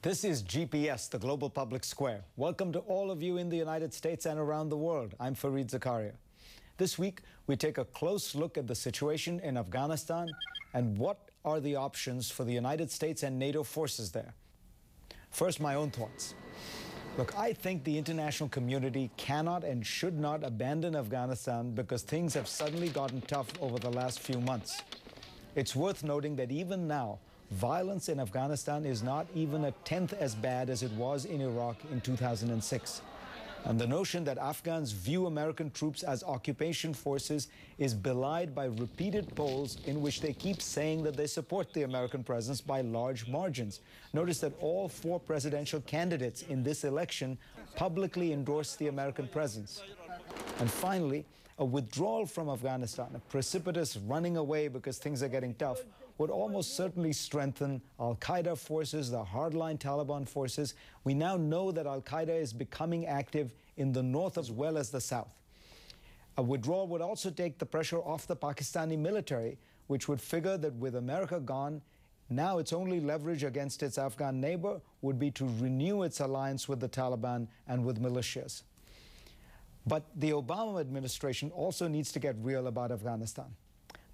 This is GPS, the Global Public Square. Welcome to all of you in the United States and around the world. I'm Fareed Zakaria. This week, we take a close look at the situation in Afghanistan and what are the options for the United States and NATO forces there. First, my own thoughts. Look, I think the international community cannot and should not abandon Afghanistan because things have suddenly gotten tough over the last few months. It's worth noting that even now, violence in Afghanistan is not even a tenth as bad as it was in Iraq in 2006. And the notion that Afghans view American troops as occupation forces is belied by repeated polls in which they keep saying that they support the American presence by large margins. Notice that all four presidential candidates in this election publicly endorsed the American presence. And finally, a withdrawal from Afghanistan, a precipitous running away because things are getting tough, would almost certainly strengthen al-Qaeda forces, the hardline Taliban forces. We now know that al-Qaeda is becoming active in the north as well as the south. A withdrawal would also take the pressure off the Pakistani military, which would figure that with America gone, now its only leverage against its Afghan neighbor would be to renew its alliance with the Taliban and with militias. But the Obama administration also needs to get real about Afghanistan.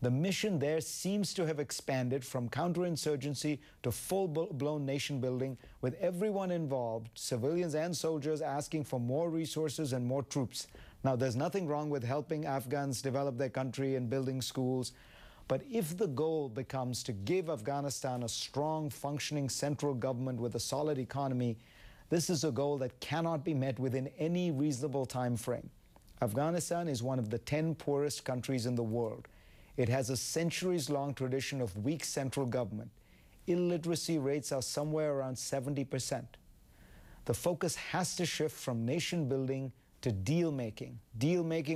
The mission there seems to have expanded from counterinsurgency to full-blown nation building, with everyone involved, civilians and soldiers, asking for more resources and more troops. Now, there's nothing wrong with helping Afghans develop their country and building schools, but if the goal becomes to give Afghanistan a strong, functioning central government with a solid economy, this is a goal that cannot be met within any reasonable time frame. Afghanistan is one of the 10 poorest countries in the world. It has a centuries-long tradition of weak central government. Illiteracy rates are somewhere around 70%. The focus has to shift from nation building to deal-making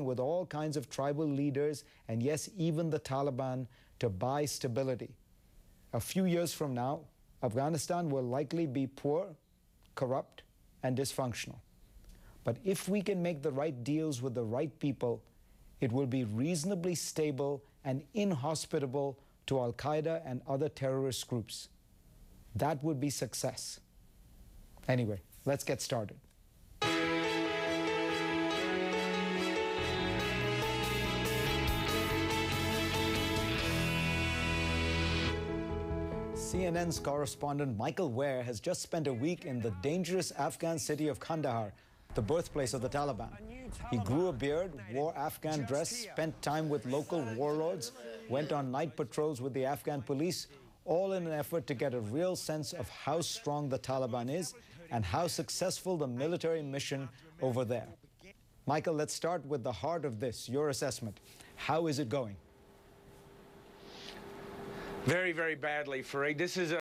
with all kinds of tribal leaders and, yes, even the Taliban, to buy stability. A few years from now, Afghanistan will likely be poor, corrupt, and dysfunctional. But if we can make the right deals with the right people, it will be reasonably stable and inhospitable to al-Qaeda and other terrorist groups. That would be success. Anyway, let's get started. CNN's correspondent Michael Ware has just spent a week in the dangerous Afghan city of Kandahar, the birthplace of the Taliban. He grew a beard, wore Afghan dress, spent time with local warlords, went on night patrols with the Afghan police, all in an effort to get a real sense of how strong the Taliban is and how successful the military mission over there. Michael, let's start with the heart of this, your assessment. How is it going? Very, very badly, Fareed. This is